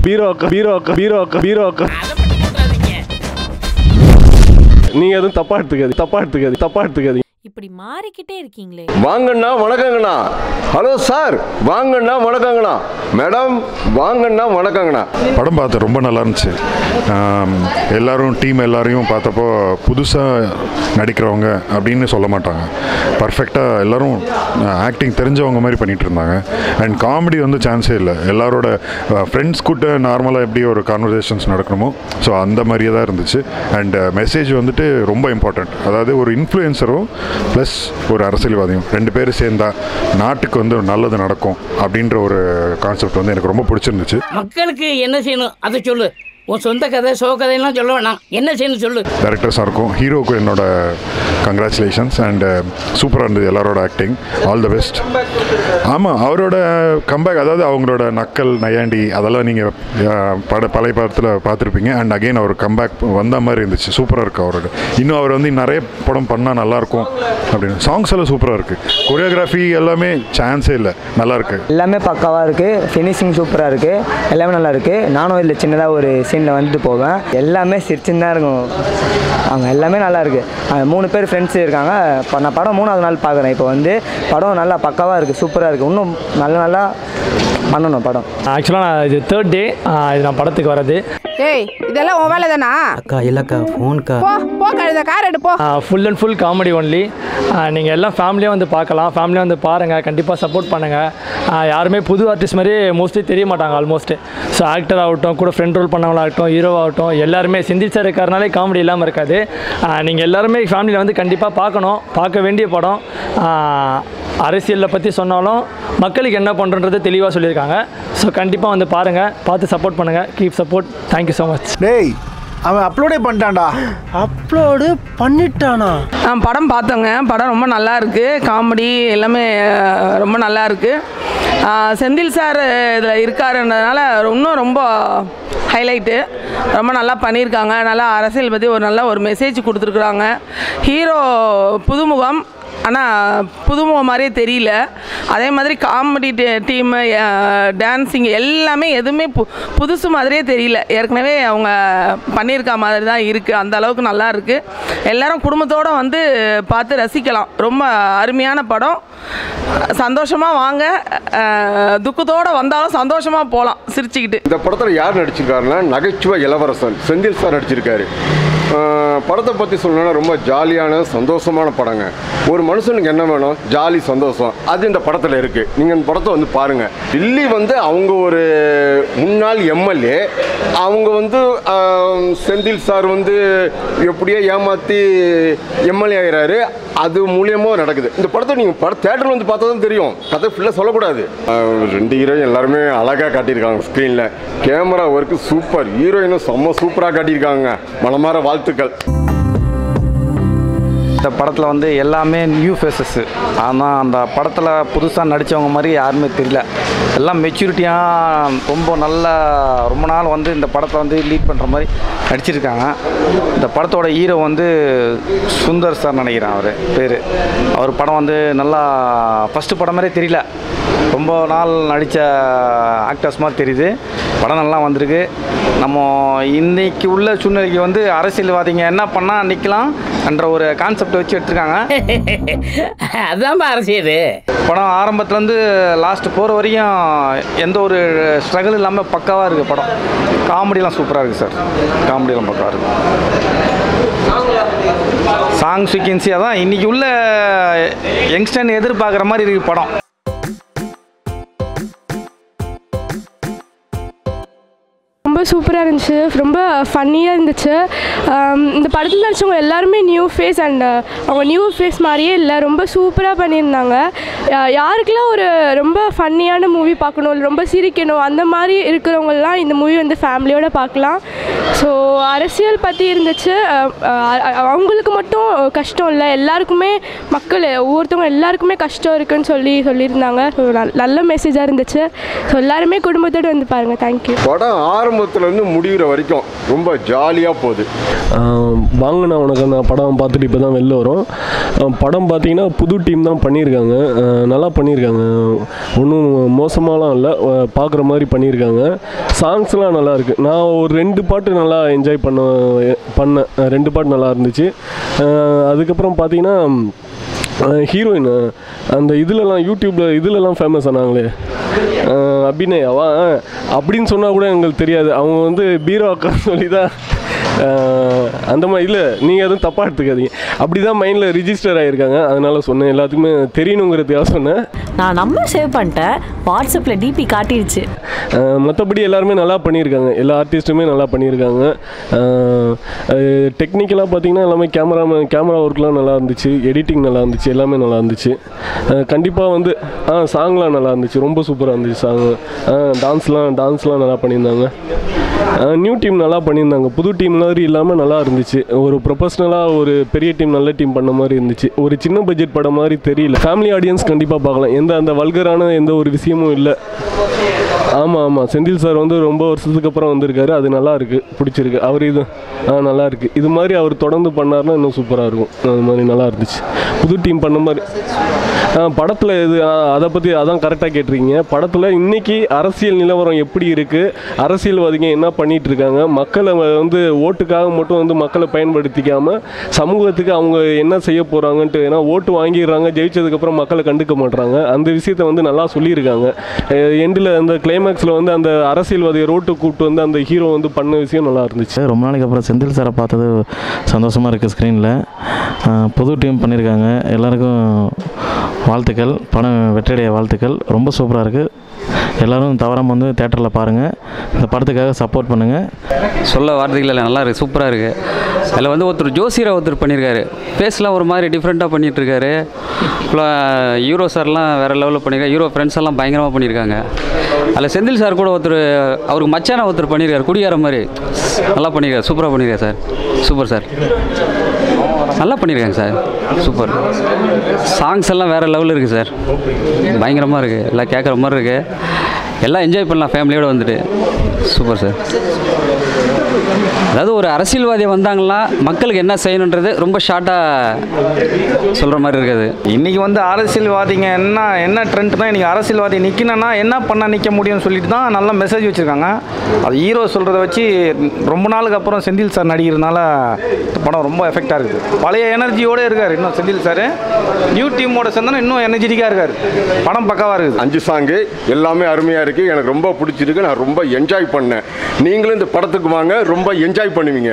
பீரோக்கா நீங்க எதுவும் தப்பா எடுத்துக்காது. இப்படி மாறிக்கிட்டே இருக்கீங்களே. வாங்கண்ணா வணக்கங்கண்ணா. ஹலோ சார் வாங்கண்ணா வணக்கங்கண்ணா. மேடம் வாங்கண்ணா வணக்கங்கண்ணா. படம் பார்த்து ரொம்ப நல்லா இருந்துச்சு. எல்லாரும் டீம் எல்லாரையும் பார்த்தப்போ புதுசாக நடிக்கிறவங்க அப்படின்னு சொல்ல மாட்டாங்க. பர்ஃபெக்டாக எல்லோரும் ஆக்டிங் தெரிஞ்சவங்க மாதிரி பண்ணிகிட்டு இருந்தாங்க. அண்ட் காமெடி வந்து சான்ஸே இல்லை. எல்லாரோட ஃப்ரெண்ட்ஸ் கூட்ட நார்மலாக எப்படி ஒரு கான்வர்சேஷன்ஸ் நடக்கணுமோ ஸோ அந்த மாதிரியே தான் இருந்துச்சு. அண்ட் மெசேஜ் வந்துட்டு ரொம்ப இம்பார்ட்டண்ட். அதாவது ஒரு இன்ஃப்ளூயன்சரும் ப்ளஸ் ஒரு அரசியல்வாதியும் 2 பேர் சேர்ந்தா நாட்டுக்கு வந்து நல்லது நடக்கும் அப்படின்ற ஒரு கான்செப்ட் வந்து எனக்கு ரொம்ப பிடிச்சிருந்துச்சு. மக்களுக்கு என்ன செய்யணும் அதை சொல்லு. உன் சொந்த கதை சோ கதையெல்லாம் சொல்ல வேணாம். என்ன செய்யணும் சொல்லு. டேரக்டர்ஸாக இருக்கும், ஹீரோவுக்கும் என்னோட கங்க்ராச்சுலேஷன்ஸ். அண்ட் சூப்பராக இருந்தது எல்லாரோட ஆக்டிங். All the best. ஆமாம், அவரோட கம்பேக், அதாவது அவங்களோட நக்கல் நையாண்டி அதெல்லாம் நீங்கள் பழைய படத்தில் பார்த்துருப்பீங்க. அண்ட் அகெயின் அவர் கம்பேக் வந்த மாதிரி இருந்துச்சு. சூப்பராக இருக்குது அவரோட. இன்னும் அவர் வந்து நிறைய படம் பண்ணால் நல்லாயிருக்கும் அப்படின்னு. சாங்ஸ் எல்லாம் சூப்பராக இருக்குது. கொரியோகிராஃபி எல்லாமே சான்ஸே இல்லை, நல்லாயிருக்கு. எல்லாமே பக்காவாக இருக்குது. ஃபினிஷிங் சூப்பராக இருக்குது. எல்லாமே நல்லா இருக்குது. நானும் இதில் சின்னதாக ஒரு சீனில் வந்துட்டு போவேன். எல்லாமே சிரிச்சுன்னு தான் இருக்கும். அவங்க எல்லாமே நல்லா இருக்குது. 3 பேர் ஃப்ரெண்ட்ஸ் இருக்காங்க. இப்போ நான் படம் 3வது நாள் பார்க்குறேன். இப்போ வந்து படம் நல்லா பக்காவாக இருக்குது, சூப்பராக இருக்குது. இன்னும் நல்லா பண்ணணும் படம். ஆக்சுவலாக நான் இது 3rd டே இது நான் படத்துக்கு வரது. ஏய் இதெல்லாம் உன் வேலை தானா? அக்கா இல்லைக்கா ஃபோன்க்கா. போ கழுத கார் எடு போ. Full and full comedy only. நீங்கள் எல்லாம் ஃபேமிலியாக வந்து பார்க்கலாம். ஃபேமிலியாக வந்து பாருங்கள். கண்டிப்பாக சப்போர்ட் பண்ணுங்கள். யாருமே புது ஆர்டிஸ்ட் மாதிரி மோஸ்ட்லி தெரிய மாட்டாங்க ஆல்மோஸ்ட். ஸோ ஆக்டர் ஆகட்டும், கூட ஃப்ரெண்ட் ரோல் பண்ணவங்களாகட்டும், ஹீரோவாகட்டும், எல்லாருமே செந்தில் சார் இருக்கிறனாலே காமெடி இல்லாமல் இருக்காது. நீங்கள் எல்லாருமே ஃபேமிலியில் வந்து கண்டிப்பாக பார்க்கணும். பார்க்க வேண்டிய படம். அரசியலில் பற்றி சொன்னாலும் மக்களுக்கு என்ன பண்ணுறது தெளிவாக சொல்லியிருக்காங்க. ஸோ கண்டிப்பாக வந்து பாருங்கள், பார்த்து சப்போர்ட் பண்ணுங்கள். Keep support. Thank you so much. டேய் அவன் அப்லோடே பண்ணிட்டான்டா. அப்லோடு பண்ணிட்டானா? படம் பார்த்தோங்க. படம் ரொம்ப நல்லா இருக்குது. காமெடி எல்லாமே ரொம்ப நல்லா இருக்குது. செந்தில் சார் இதில் இருக்காருன்றதுனால இன்னும் ரொம்ப ஹைலைட்டு. ரொம்ப நல்லா பண்ணியிருக்காங்க. நல்லா அரசியல் பற்றி நல்ல ஒரு மெசேஜ் கொடுத்துருக்குறாங்க. ஹீரோ புதுமுகம், ஆனால் புதுமுகம் மாதிரியே தெரியல. அதே மாதிரி காமெடி டீமு, டான்ஸிங் எல்லாமே எதுவுமே புதுசு மாதிரியே தெரியல. ஏற்கனவே அவங்க பண்ணியிருக்க மாதிரி தான் இருக்குது. அந்த அளவுக்கு நல்லா இருக்குது. எல்லோரும் குடும்பத்தோடு வந்து பார்த்து ரசிக்கலாம். ரொம்ப அருமையான படம். சந்தோஷமாக வாங்க. துக்கத்தோடு வந்தாலும் சந்தோஷமாக போகலாம் சிரிச்சுக்கிட்டு. இந்த படத்தில் யார் நடிச்சிருக்காருன்னா நகைச்சுவை இளவரசன் செந்தில் சார் நடிச்சிருக்காரு. படத்தை பற்றி சொல்லணும்னா ரொம்ப ஜாலியான சந்தோஷமான படங்க. ஒரு மனுஷனுக்கு என்ன வேணும்? ஜாலி, சந்தோஷம். அது இந்த படத்தில் இருக்குது. நீங்கள் இந்த படத்தை வந்து பாருங்கள். டில்லி வந்து அவங்க ஒரு முன்னாள் எம்எல்ஏ. அவங்க வந்து செந்தில் சார் வந்து எப்படியோ ஏமாற்றி எம்எல்ஏ ஆகிறாரு. அது மூலியமாக நடக்குது. இந்த படத்தை நீங்கள் தேட்டரில் வந்து பார்த்தா தான் தெரியும். கதை ஃபுல்லாக சொல்லக்கூடாது. 2 ஹீரோயின் எல்லாருமே அழகாக காட்டியிருக்காங்க ஸ்க்ரீனில். Camera work super. ஹீரோயினும் செம்ம சூப்பராக காட்டியிருக்காங்க. மனமார வாழ்த்துக்கள். இந்த படத்தில் வந்து எல்லாமே நியூ ஃபேஸஸ்ஸு. ஆனால் அந்த படத்தில் புதுசாக நடித்தவங்க மாதிரி யாருமே தெரியல. எல்லாம் மெச்சூரிட்டியாக ரொம்ப நாள் வந்து இந்த படத்தை வந்து லீட் பண்ணுற மாதிரி நடிச்சிருக்காங்க. இந்த படத்தோட ஹீரோ வந்து சுந்தர் சார் நினைக்கிறேன் அவர் பேர். அவர் படம் வந்து நல்லா ஃபஸ்ட்டு படம் மாதிரியே தெரியல. ரொம்ப நாள் நடித்த ஆக்டர்ஸ் மாதிரி தெரியுது. படம் நல்லா வந்திருக்கு. நம்ம இன்றைக்கி உள்ள சூழ்நிலைக்கு வந்து அரசியல்வாதிங்க என்ன பண்ணால் நிற்கலாம் என்ற ஒரு கான்செப்டை வச்சு எடுத்துருக்காங்க. அதுதான் அரசியல். படம் ஆரம்பத்துலேருந்து லாஸ்ட்டு போகிற வரையும் எந்த ஒரு ஸ்ட்ரகிள் இல்லாமல் பக்காவாக இருக்குது படம். காமெடியெலாம் சூப்பராக இருக்குது சார். காமெடியெலாம் பக்காவாக இருக்குது. சாங் சீக்வன்ஸியாக தான் இன்றைக்கி உள்ள யங்ஸ்டர் எதிர்பார்க்குற மாதிரி இருக்குது படம். ரொம்ப சூப்பராக இருந்துச்சு. ரொம்ப ஃபன்னியாக இருந்துச்சு. இந்த படத்தில் நடிச்சவங்க எல்லாருமே நியூ ஃபேஸ். அண்ட் அவங்க நியூ ஃபேஸ் மாதிரியே இல்லை, ரொம்ப சூப்பராக பண்ணியிருந்தாங்க. யாருக்கெல்லாம் ஒரு ரொம்ப ஃபன்னியான மூவி பார்க்கணும், ரொம்ப சிரிக்கணும், அந்த மாதிரி இருக்கிறவங்கலாம் இந்த மூவி வந்து ஃபேமிலியோடு பார்க்கலாம். ஸோ அரசியல் பற்றி இருந்துச்சு. அவங்களுக்கு மட்டும் கஷ்டம் இல்லை, எல்லாருக்குமே மக்கள் ஒவ்வொருத்தவங்க எல்லாருக்குமே கஷ்டம் இருக்குன்னு சொல்லியிருந்தாங்க. ஸோ நல்ல மெசேஜாக இருந்துச்சு. ஸோ எல்லாருமே குடும்பத்தோடு வந்து பாருங்கள். தேங்க்யூ. படம் ஆரம்பத்துலேருந்து முடிகிற வரைக்கும் ரொம்ப ஜாலியாக போகுது. வாங்கினா உனக்கு அந்த படம் பார்த்துட்டு இப்போ தான் வெளில வரும். படம் பார்த்தீங்கன்னா புது டீம் தான் பண்ணியிருக்காங்க, நல்லா பண்ணியிருக்காங்க, ஒன்றும் மோசமாலாம் இல்லை, பார்க்குற மாதிரி பண்ணியிருக்காங்க. சாங்ஸ்லாம் நல்லாயிருக்கு. நான் ஒரு 2 பாட்டு நல்லா என்ஜாய் பண்ணேன் 2 பாட்டு நல்லா இருந்துச்சு. அதுக்கப்புறம் பார்த்தீங்கன்னா ஹீரோயின் அந்த இதிலலாம் யூடியூப்பில் இதிலலாம் ஃபேமஸ் ஆனாங்களே அபிநயாவா அப்படின்னு சொன்னால் கூட எங்களுக்கு தெரியாது. அவங்க வந்து பீரோ அக்கான்னு சொல்லி தான் அந்த மாதிரி இல்லை, நீங்கள் எதுவும் தப்பாக எடுத்துக்காதீங்க. அப்படி தான் மைண்டில் ரிஜிஸ்டர் ஆகியிருக்காங்க. அதனால் சொன்னேன், எல்லாத்துக்குமே தெரியணுங்கிறதுக்காக சொன்னேன். நான் நம்பர் சேவ் பண்ணிட்டேன், வாட்ஸ்அப்பில் டிபி காட்டிடுச்சு. மற்றபடி எல்லாருமே நல்லா பண்ணியிருக்காங்க, எல்லா ஆர்டிஸ்ட்டுமே நல்லா பண்ணியிருக்காங்க. டெக்னிக்கலாக பார்த்தீங்கன்னா எல்லாமே கேமரா ஒர்க்லாம் நல்லா இருந்துச்சு, எடிட்டிங் நல்லா இருந்துச்சு, எல்லாமே நல்லா இருந்துச்சு. கண்டிப்பாக வந்து சாங்லாம் நல்லா இருந்துச்சு, ரொம்ப சூப்பராக இருந்துச்சு சாங்கு. டான்ஸ்லாம் நல்லா பண்ணியிருந்தாங்க. நியூ டீம் நல்லா பண்ணியிருந்தாங்க, புது டீம் மாதிரி இல்லாமல் நல்லா இருந்துச்சு. ஒரு ப்ரொஃபஷ்னலாக ஒரு பெரிய டீம் நல்ல டீம் பண்ண மாதிரி இருந்துச்சு. ஒரு சின்ன பட்ஜெட் படம் மாதிரி தெரியல. ஃபேமிலி ஆடியன்ஸ் கண்டிப்பாக பார்க்கலாம். அந்த வல்கரான எந்த ஒரு விஷயமும் இல்லை. ஆமாம், செந்தில் சார் வந்து ரொம்ப வருஷத்துக்கு அப்புறம் வந்திருக்காரு. அது நல்லா இருக்குது, பிடிச்சிருக்கு. அவர் இது நல்லா இருக்குது. இது மாதிரி அவர் தொடர்ந்து பண்ணார்னா இன்னும் சூப்பராக இருக்கும். அது மாதிரி நல்லா இருந்துச்சு, புது டீம் பண்ண மாதிரி. படத்தில் அதை பற்றி அதான் கரெக்டாக கேட்டிருக்கீங்க. படத்தில் இன்றைக்கி அரசியல் நிலவரம் எப்படி இருக்குது, அரசியல்வாதிங்க என்ன பண்ணிகிட்டு இருக்காங்க, மக்களை வந்து ஓட்டுக்காக மட்டும் வந்து மக்களை பயன்படுத்திக்காமல் சமூகத்துக்கு அவங்க என்ன செய்ய போகிறாங்கன்ட்டு. ஏன்னா ஓட்டு வாங்கிடுறாங்க, ஜெயிச்சதுக்கப்புறம் மக்களை கண்டுக்க மாட்டுறாங்க. அந்த விஷயத்தை வந்து நல்லா சொல்லியிருக்காங்க. எண்டில் அந்த கிளைமேக்ஸில் வந்து அந்த அரசியல்வாதியை ரோட்டு கூப்பிட்டு வந்து அந்த ஹீரோ வந்து பண்ண விஷயம் நல்லா இருந்துச்சு. ரொம்ப நாளைக்கு அப்புறம் செந்தில் சாரை பார்த்தது சந்தோஷமாக இருக்குது. ஸ்க்ரீனில் புது டீம் பண்ணியிருக்காங்க. எல்லாருக்கும் வாழ்த்துக்கள், படம் வெற்றியடைய வாழ்த்துக்கள். ரொம்ப சூப்பராக இருக்குது. எல்லோரும் தவறாமல் வந்து தேட்டரில் பாருங்கள், இந்த படத்துக்காக சப்போர்ட் பண்ணுங்கள். சொல்ல வார்த்தைகள் இல்லை, நல்லா இருக்குது, சூப்பராக இருக்குது. அதில் வந்து ஒருத்தர் பண்ணியிருக்காரு, ஃபேஸ்லாம் ஒரு மாதிரி டிஃப்ரெண்ட்டாக பண்ணிகிட்ருக்காரு. ஹீரோ சார்லாம் வேறு லெவலில் பண்ணியிருக்காரு, ஹீரோ ஃப்ரெண்ட்ஸ் எல்லாம் பயங்கரமாக பண்ணியிருக்காங்க. அதில் செந்தில் சார் கூட அவருக்கு மச்சான பண்ணியிருக்காரு, குடியார மாதிரி நல்லா பண்ணியிருக்காரு, சூப்பராக பண்ணியிருக்காரு சார். சூப்பர் சார், நல்லா பண்ணியிருக்காங்க சார், சூப்பர். சாங்ஸ் எல்லாம் வேறு லெவலில் இருக்குது சார், பயங்கரமாக இருக்குது, எல்லாம் கேட்குற மாதிரி இருக்குது. எல்லாம் என்ஜாய் பண்ணலாம் ஃபேமிலியோடு வந்துட்டு. Super sir. அதாவது ஒரு அரசியல்வாதி வந்தாங்கன்னா மக்களுக்கு என்ன செய்யணுன்றது ரொம்ப ஷார்ட்டாக சொல்கிற மாதிரி இருக்காது. இன்றைக்கி வந்து அரசியல்வாதிங்க என்ன ட்ரெண்ட்னா, இன்றைக்கி அரசியல்வாதி நிற்கணுன்னா என்ன பண்ண நிற்க முடியும்னு சொல்லிட்டு தான் நல்ல மெசேஜ் வச்சுருக்காங்க. அது ஹீரோ சொல்கிறத வச்சு ரொம்ப நாளுக்கு அப்புறம் செந்தில் சார் நடிக்கிறதுனால படம் ரொம்ப எஃபெக்டாக இருக்குது. பழைய எனர்ஜியோடு இருக்கார் இன்னும் செந்தில் சார். நியூ டீமோட சேர்ந்தோன்னா இன்னும் எனர்ஜெட்டிக்காக இருக்கார். படம் பக்காவாக இருக்குது. 5 சாங்கு எல்லாமே அருமையாக இருக்குது, எனக்கு ரொம்ப பிடிச்சிருக்கு. நான் ரொம்ப என்ஜாய் பண்ணேன். நீங்களும் இந்த படத்துக்கு வாங்க, ரொம்ப என்ஜாய் பண்ணுவீங்க.